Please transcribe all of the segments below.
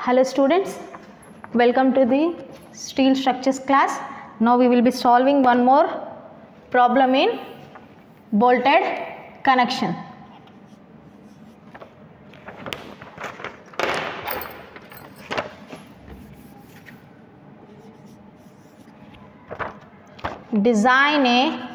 Hello students, welcome to the steel structures class. Now we will be solving one more problem in bolted connection. Design a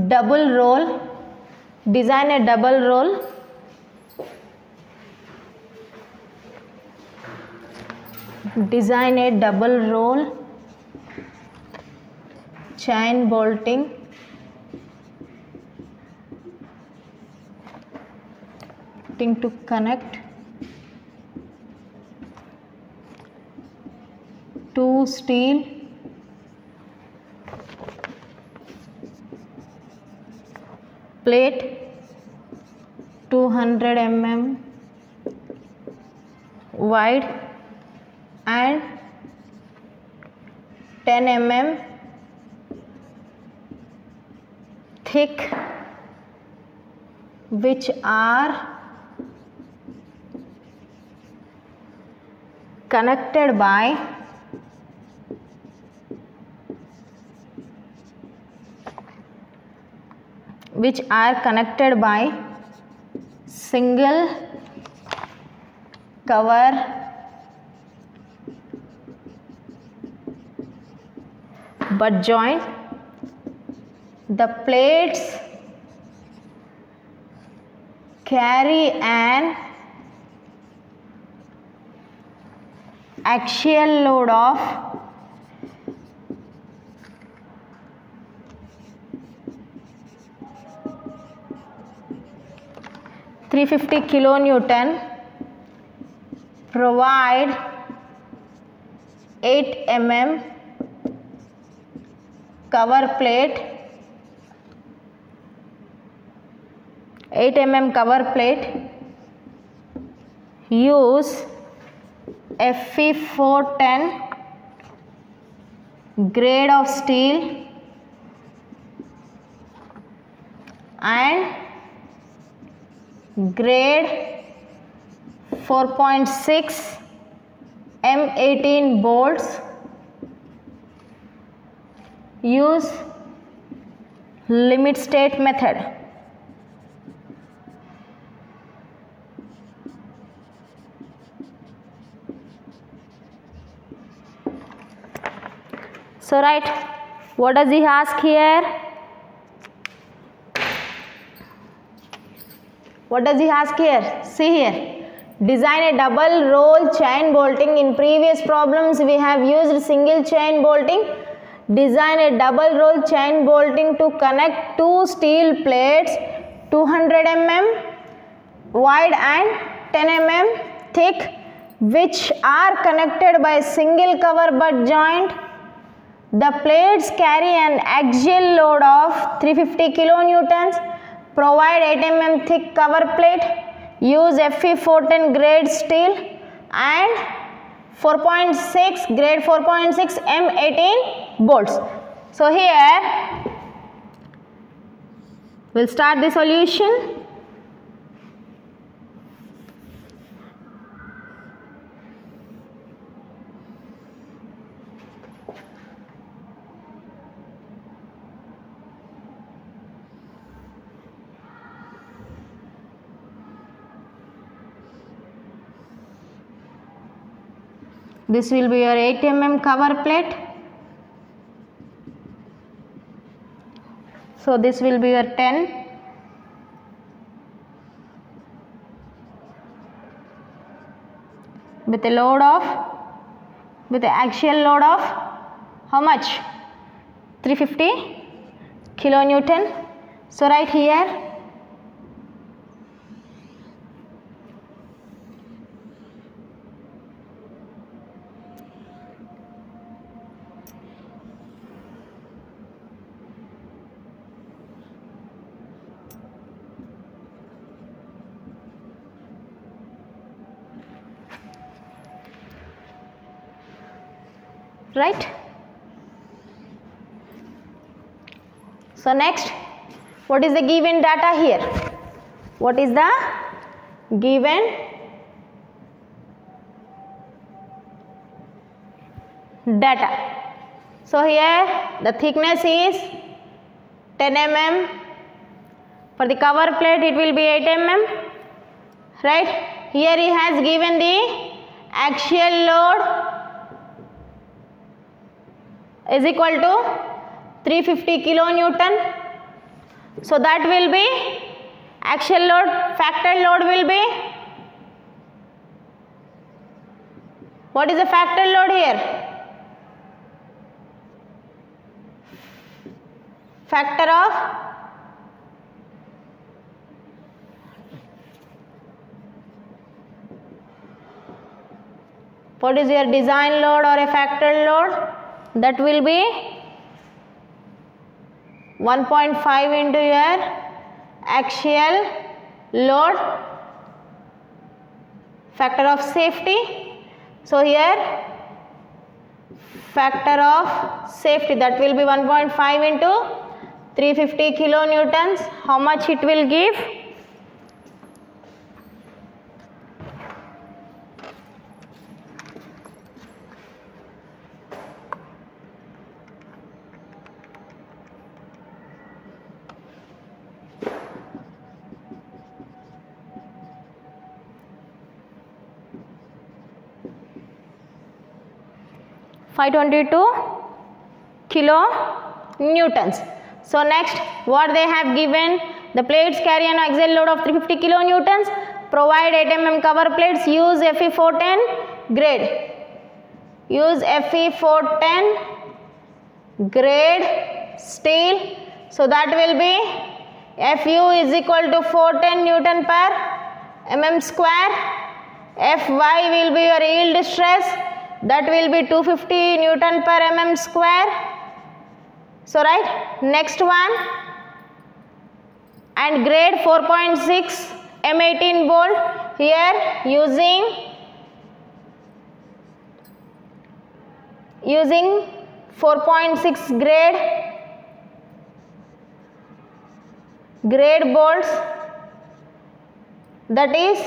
double roll, design a double roll chain bolting to connect two steel plate 200 mm wide and 10 mm thick, which are connected by single cover butt joint. The plates carry an axial load of 350 kilonewton, provide 8 mm cover plate, use Fe410 grade of steel and grade 4.6 M18 bolts. Use limit state method. So write, what does he ask here? What does he ask here? See here. Design a double roll chain bolting. In previous problems we have used single chain bolting. Design a double roll chain bolting to connect two steel plates 200 mm wide and 10 mm thick, which are connected by single cover butt joint. The plates carry an axial load of 350 kilonewtons. Provide 8 mm thick cover plate. Use Fe410 grade steel and 4.6 grade 4.6 M18 bolts. So here we'll start the solution. This will be your 8 mm cover plate. So this will be your 10. With the axial load of how much? 350 kilonewton. So right here right? So next, what is the given data here? What is the given data? So here the thickness is 10 mm. For the cover plate it will be 8 mm, right? Here he has given the axial load is equal to 350 kilonewton. So that will be axial load, factor load will be, what is the factor load here? Factor of what is your design load or a factor load? That will be 1.5 into your axial load, factor of safety. So here factor of safety, that will be 1.5 into 350 kilonewtons. How much it will give? kilonewtons. So next, what they have given, the plates carry an axial load of 350 kilonewtons, provide 8 mm cover plates, use Fe410 grade, use Fe410 grade steel. So that will be Fu is equal to 410 Newton per mm square, Fy will be your yield stress, that will be 250 Newton per mm square. So right, next one, and grade 4.6 M18 bolt, here using 4.6 grade bolts, that is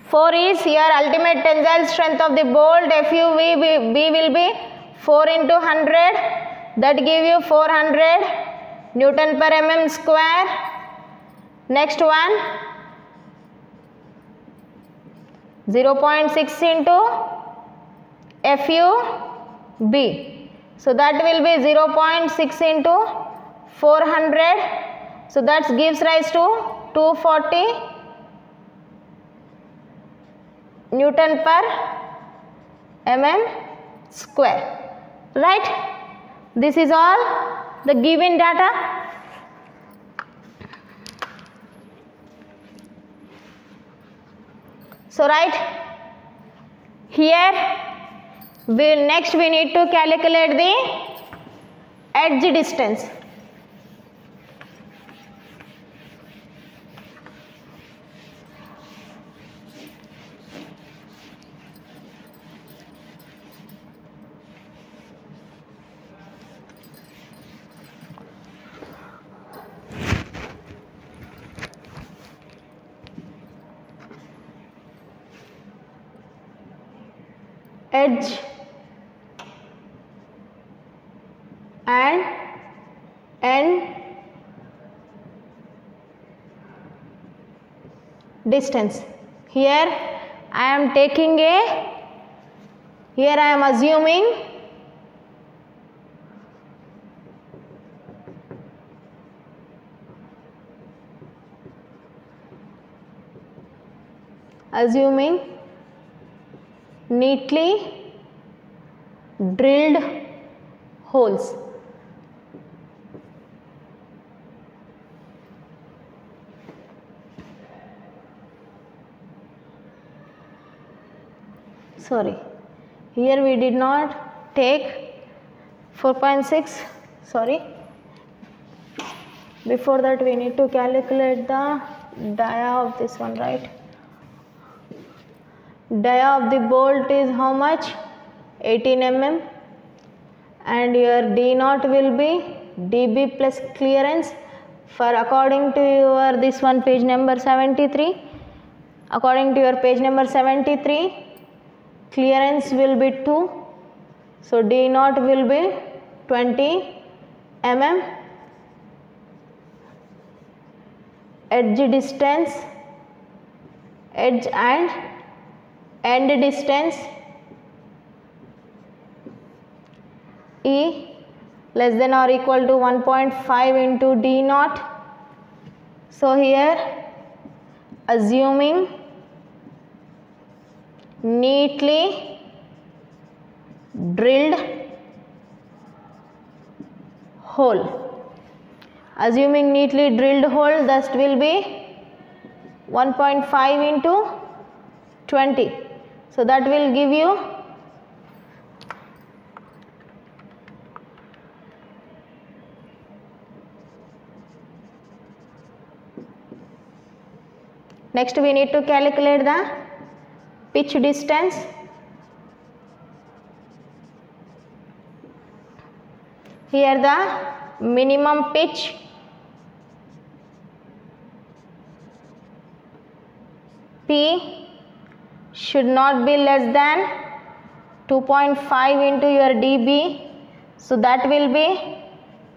4 is your ultimate tensile strength of the bolt, FUV will be 4 into 100, that give you 400 Newton per mm square. Next one, 0.6 into FUB, so that will be 0.6 into 400, so that gives rise to 240 Newton per mm square, right? This is all the given data. So right here, next we need to calculate the edge distance. Edge and end distance. Here I am taking here I am assuming neatly drilled holes. Sorry, here we did not take 4.6, sorry. Before that we need to calculate the dia of this one, right? Dia of the bolt is how much? 18 mm, and your D naught will be dB plus clearance. For according to your this one page number 73, according to your page number 73, clearance will be 2, so D naught will be 20 mm. Edge distance, edge and end distance E less than or equal to 1.5 into D naught. So here assuming neatly drilled hole, assuming neatly drilled hole, thus will be 1.5 into 20, so that will give you 1. Next we need to calculate the pitch distance. Here the minimum pitch P should not be less than 2.5 into your dB, so that will be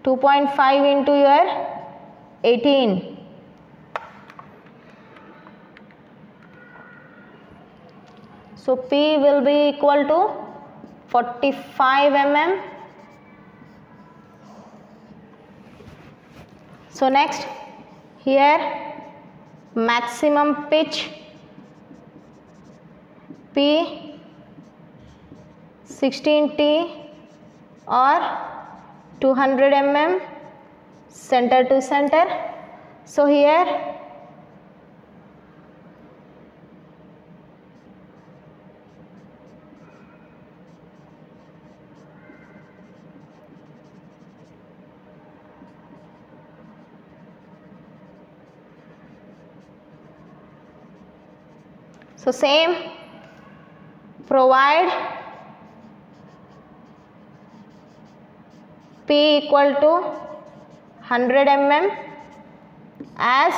2.5 into your 18. So P will be equal to 45 mm. So next here maximum pitch P 16T or 200 mm center to center. So here so same, provide P equal to 100 mm as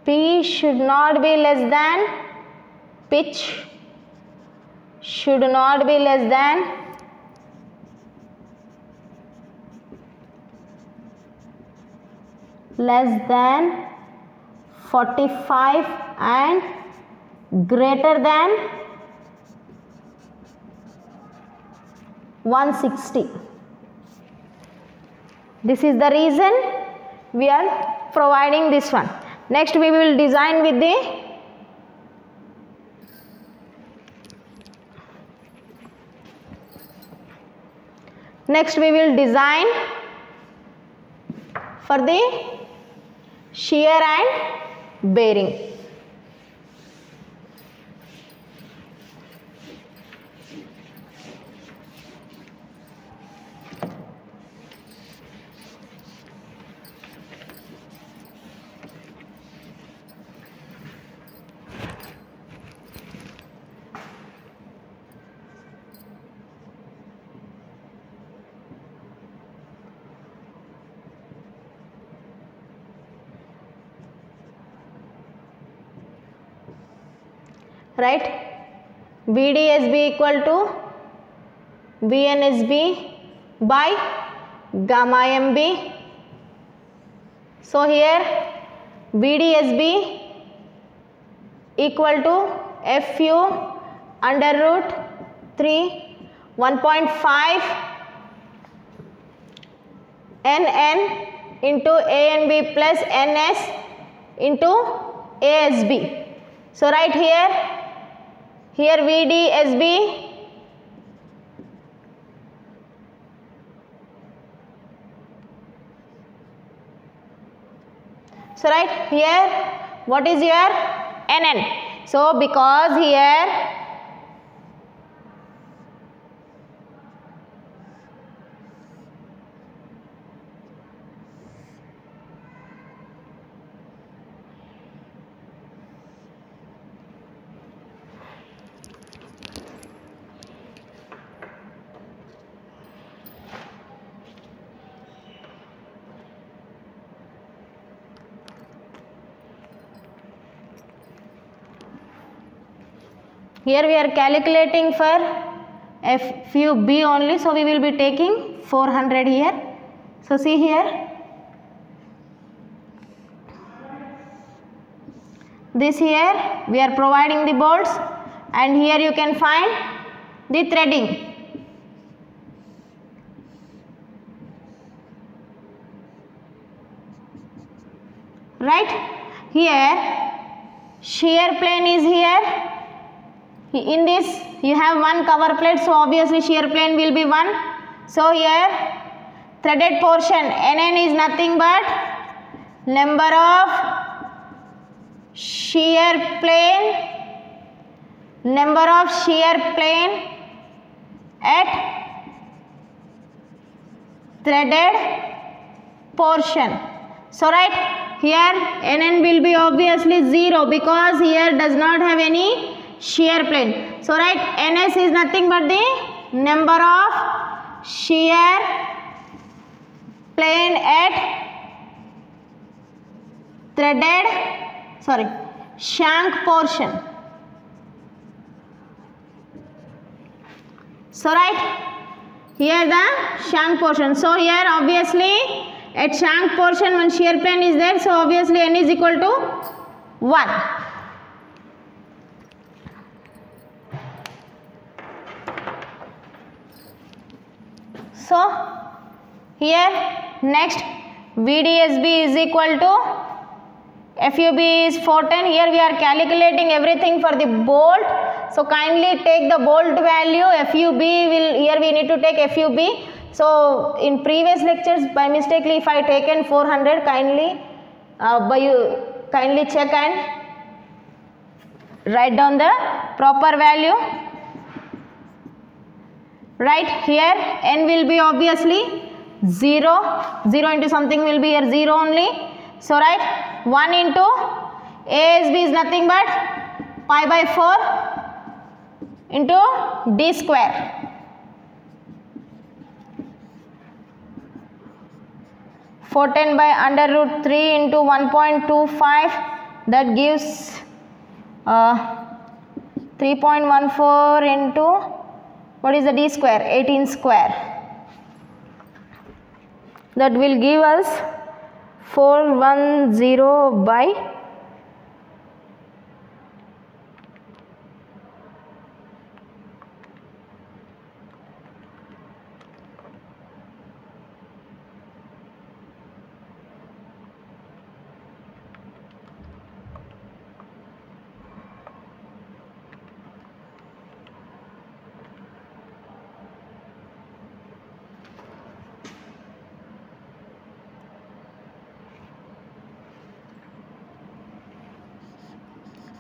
P should not be less than, pitch should not be less than less than 45 and greater than 160. This is the reason we are providing this one. Next we will design with the for the shear and bearing. Right, BDSB equal to BNSB by gamma MB. So here BDSB equal to FU under root 3 1.5 NN into ANB plus NS into ASB. So right here VDSB so right here what is your NN? So because here here we are calculating for FUB only, so we will be taking 400 here. So see here, this here we are providing the bolts, and here you can find the threading. Right, here shear plane is here. In this you have one cover plate, so obviously shear plane will be 1. So here threaded portion NN is nothing but number of shear plane at threaded portion. So right, here NN will be obviously 0 because here does not have any shear plane. So right, NS is nothing but the number of shear plane at shank portion. So right, here the shank portion. So here obviously at shank portion one shear plane is there, so obviously N is equal to 1. So here next VDSB is equal to FUB is 410. Here we are calculating everything for the bolt. So kindly take the bolt value. FUB will, here we need to take FUB. So in previous lectures by mistakenly if I taken 400, kindly kindly check and write down the proper value. Right, here N will be obviously 0 into something will be here 0 only. So right, 1 into ASB is nothing but pi by 4 into D square. (410 by under root 3 into 1.25), that gives 3.14 into, what is the D square? 18 square. That will give us 410 by '.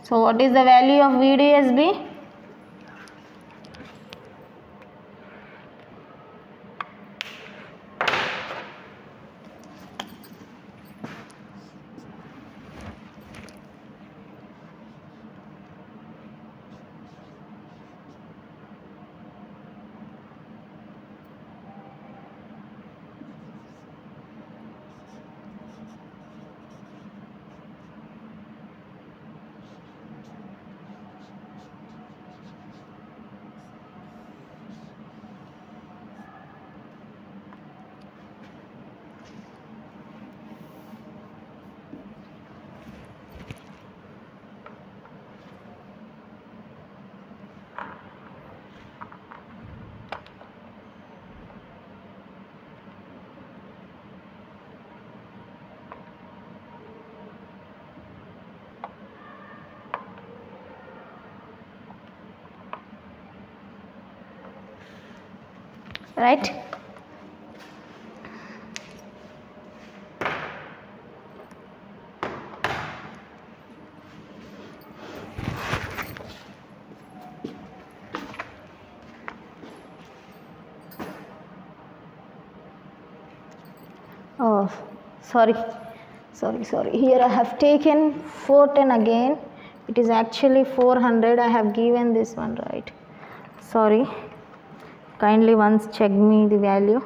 So what is the value of VDSB? Right. Oh, sorry. Here I have taken 410 again. It is actually 400. I have given this one, right? Sorry. Kindly once check me the value.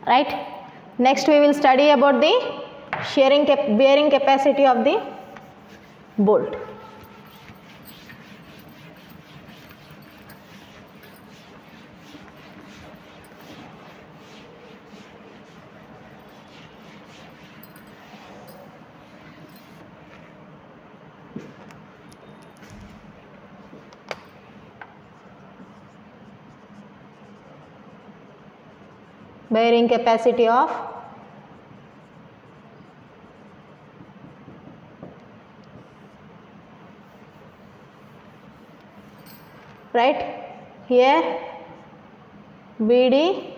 right? Next we will study about the bearing capacity of the bolt. Bearing capacity of right here BD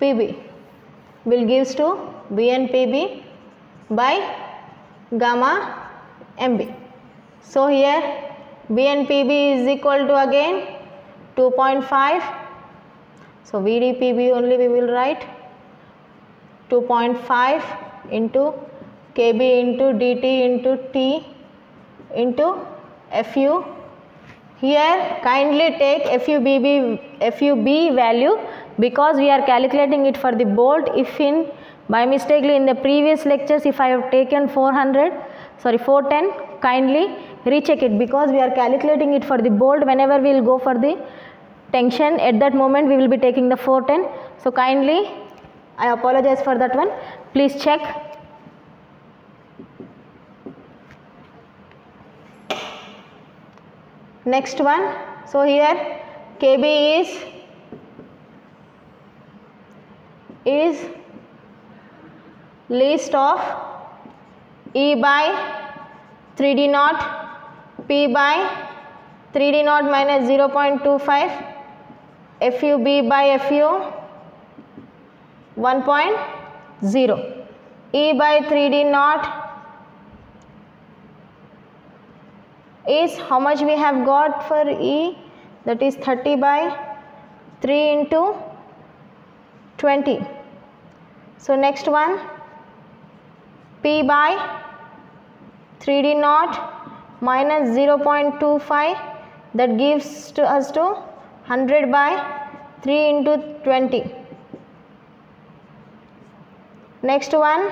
PB will gives to BNPB by gamma MB. So here BNPB is equal to again 2.5. So VDPB only we will write 2.5 into KB into DT into T into FU. Here kindly take FUB value because we are calculating it for the bolt. If in by mistakenly in the previous lectures if I have taken 410, kindly recheck it because we are calculating it for the bolt. Whenever we will go for the tension, at that moment we will be taking the 410. So kindly, I apologize for that one. Please check. Next one. So here KB is least of E by 3D naught P by 3D naught minus 0.25 FUB by FU 1.0. E by 3D naught is how much we have got for E, that is 30 by 3 into 20. So next one P by 3D naught minus 0.25, that gives to us to 100 by 3 into 20. Next one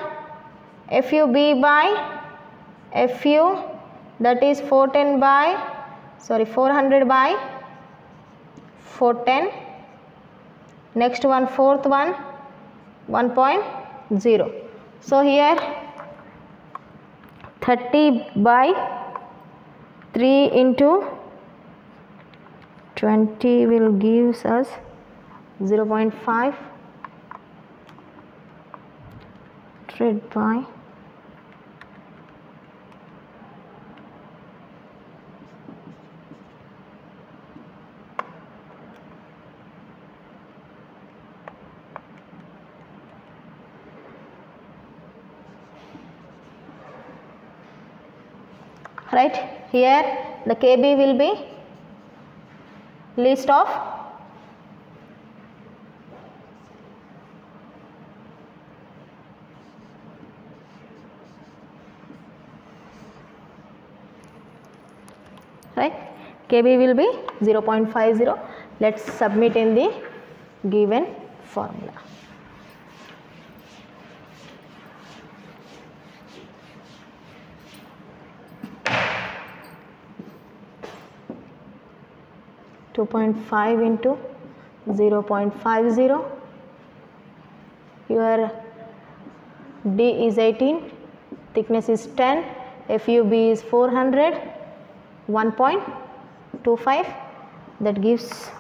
FUB by FU, that is 400 by 410. Next one fourth one 1.0. So here 30 by 3 into 20 will gives us 0.5 divided by right here the KB will be least of right, KB will be 0.50. Let's submit in the given formula. .5 into 0.50. Your D is 18, thickness is 10, FUB is 400, 1.25, that gives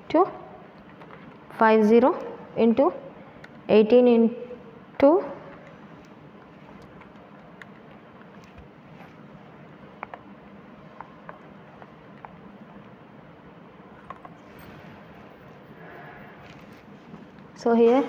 to 50 into 18 into so here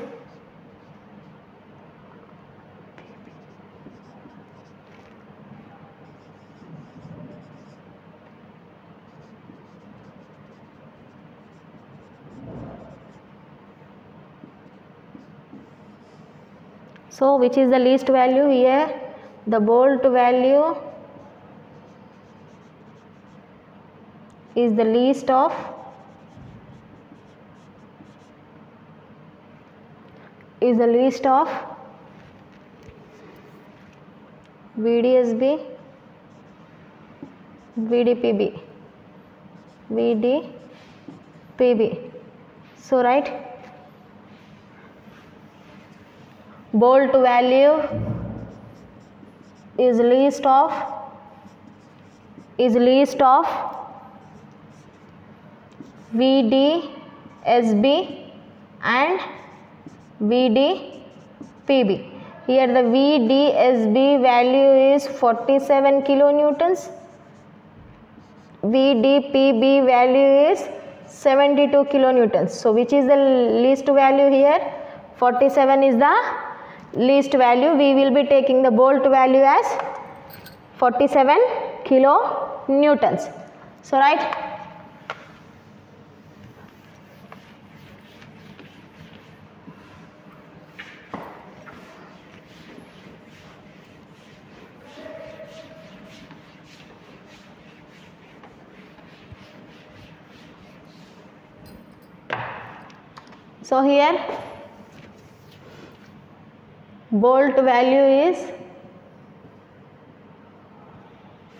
so which is the least value here? The bolt value is the least of is the least of VDSB, VDPB, VDPB. So write bolt value is least of VDSB and VDPB. Here the VDSB value is 47 kilonewtons, VDPB value is 72 kilonewtons. So which is the least value here? 47 is the least value. We will be taking the bolt value as 47 kilonewtons. So right. So here bolt value is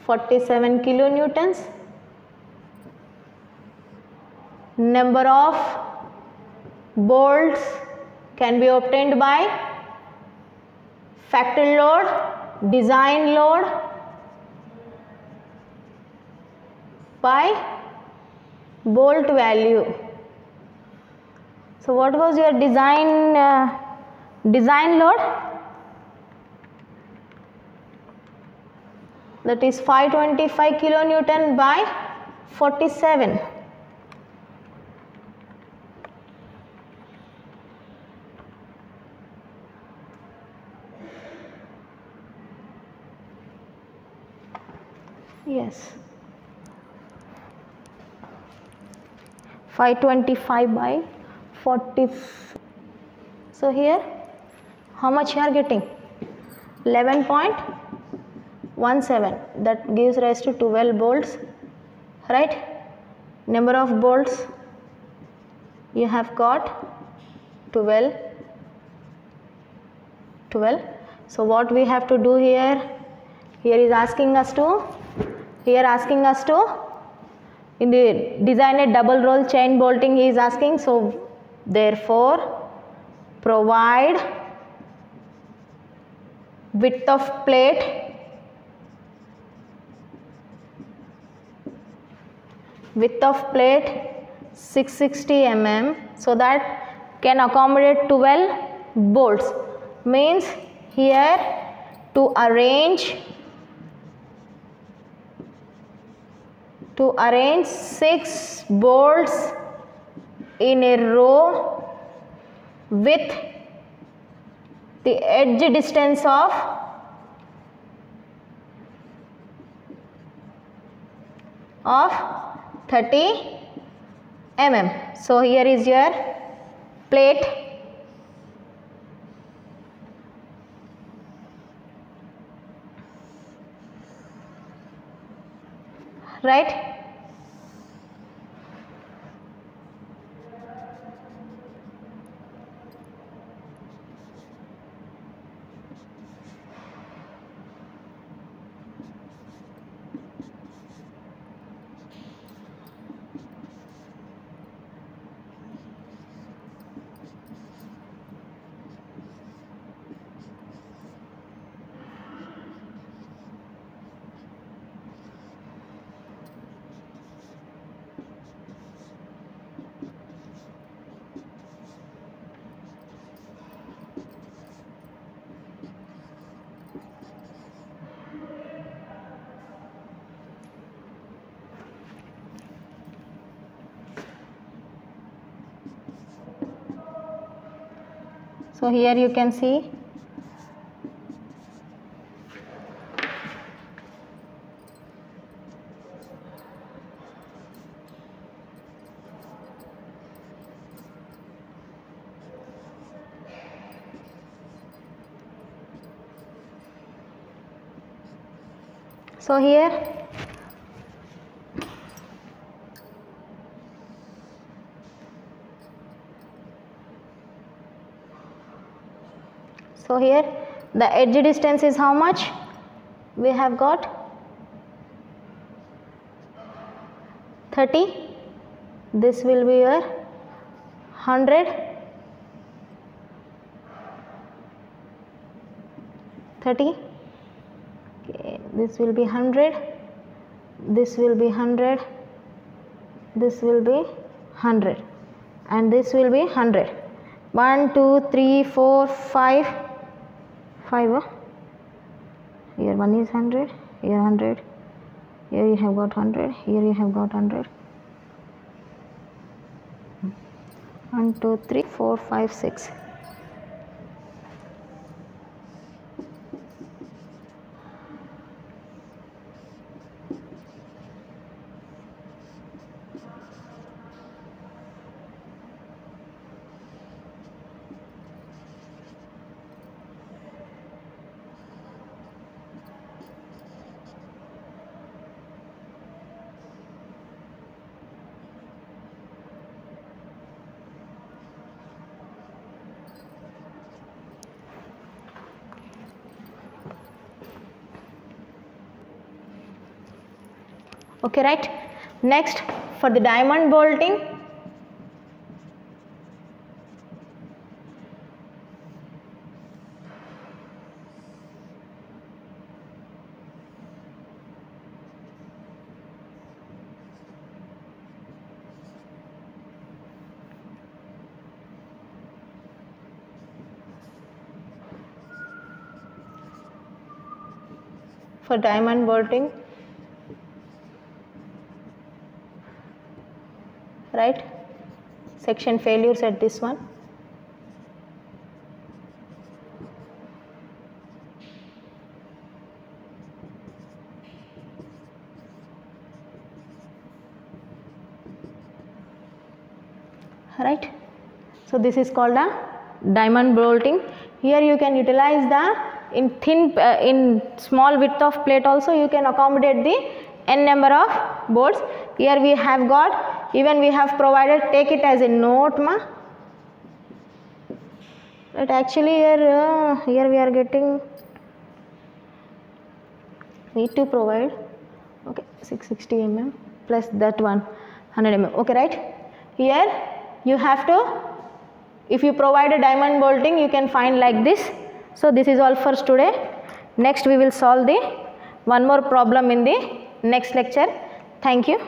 47 kilonewtons. Number of bolts can be obtained by factory load, design load by bolt value. So what was your design load? That is 525 kilonewton by 47. Yes. 525 by 40. So here how much you are getting? 11.17. That gives rise to 12 bolts, right? Number of bolts you have got 12. So what we have to do here? Here is asking us to in the design a double roll chain bolting he is asking. So therefore provide width of plate 660 mm, so that can accommodate 12 bolts. Means here to arrange 6 bolts in a row with the edge distance of 30 mm. So here is your plate. Right? So here you can see here So here the edge distance is how much? We have got 30. This will be your 100. 30. Okay, this will be 100. This will be 100. This will be 100. And this will be 100. 1, 2, 3, 4, 5. 5. Here one is 100. Here 100. Here you have got 100. Here you have got 100. 1, 2, 3, 4, 5, 6. Okay, right. Next, for the diamond bolting, right, section failures at this one. Right. So this is called a diamond bolting. Here you can utilize the in small width of plate also you can accommodate the n number of bolts. Here we have got, even we have provided, take it as a note ma. But actually here we are getting, need to provide, okay, 660 mm plus that one 100 mm. Okay, right. Here you have to, if you provide a diamond bolting, you can find like this. So this is all for today. Next we will solve the one more problem in the next lecture. Thank you.